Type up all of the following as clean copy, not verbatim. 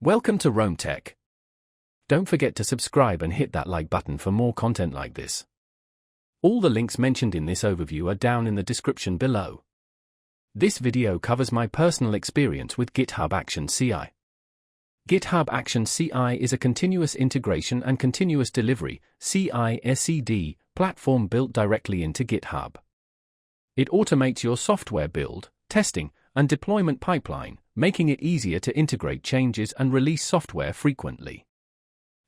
Welcome to Rome Tech. Don't forget to subscribe and hit that like button for more content like this. All the links mentioned in this overview are down in the description below. This video covers my personal experience with GitHub Action CI. GitHub Action CI is a continuous integration and continuous delivery (CI/CD) platform built directly into GitHub. It automates your software build, testing, and deployment pipeline, making it easier to integrate changes and release software frequently.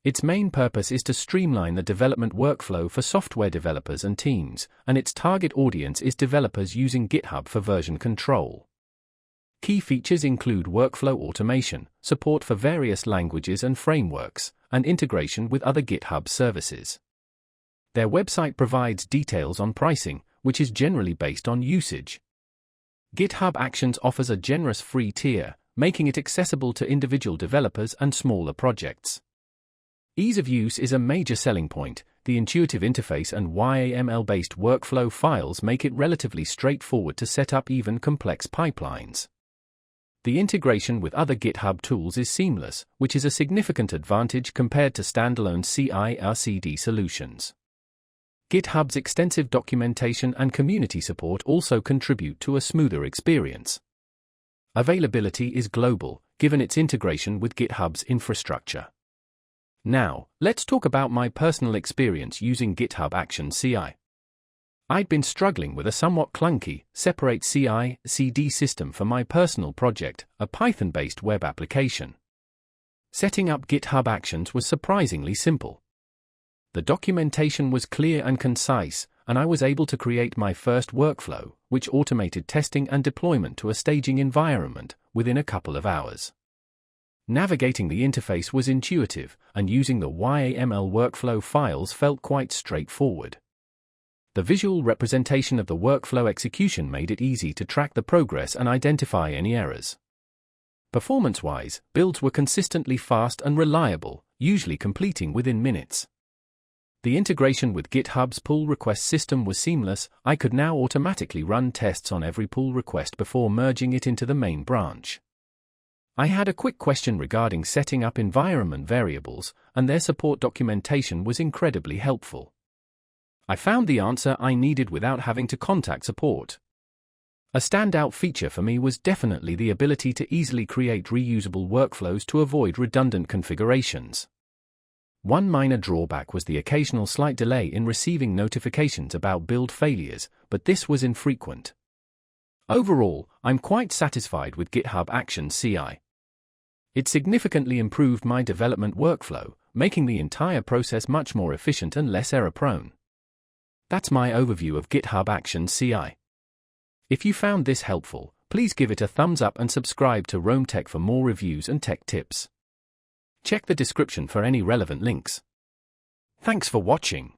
Its main purpose is to streamline the development workflow for software developers and teams, and its target audience is developers using GitHub for version control. Key features include workflow automation, support for various languages and frameworks, and integration with other GitHub services. Their website provides details on pricing, which is generally based on usage. GitHub Actions offers a generous free tier, making it accessible to individual developers and smaller projects. Ease of use is a major selling point. The intuitive interface and YAML-based workflow files make it relatively straightforward to set up even complex pipelines. The integration with other GitHub tools is seamless, which is a significant advantage compared to standalone CI/CD solutions. GitHub's extensive documentation and community support also contribute to a smoother experience. Availability is global, given its integration with GitHub's infrastructure. Now, let's talk about my personal experience using GitHub Action CI. I'd been struggling with a somewhat clunky, separate CI/CD system for my personal project, a Python-based web application. Setting up GitHub Actions was surprisingly simple. The documentation was clear and concise, and I was able to create my first workflow, which automated testing and deployment to a staging environment within a couple of hours. Navigating the interface was intuitive, and using the YAML workflow files felt quite straightforward. The visual representation of the workflow execution made it easy to track the progress and identify any errors. Performance-wise, builds were consistently fast and reliable, usually completing within minutes. The integration with GitHub's pull request system was seamless. I could now automatically run tests on every pull request before merging it into the main branch. I had a quick question regarding setting up environment variables, and their support documentation was incredibly helpful. I found the answer I needed without having to contact support. A standout feature for me was definitely the ability to easily create reusable workflows to avoid redundant configurations. One minor drawback was the occasional slight delay in receiving notifications about build failures, but this was infrequent. Overall, I'm quite satisfied with GitHub Action CI. It significantly improved my development workflow, making the entire process much more efficient and less error-prone. That's my overview of GitHub Action CI. If you found this helpful, please give it a thumbs up and subscribe to Rome Tech for more reviews and tech tips. Check the description for any relevant links. Thanks for watching.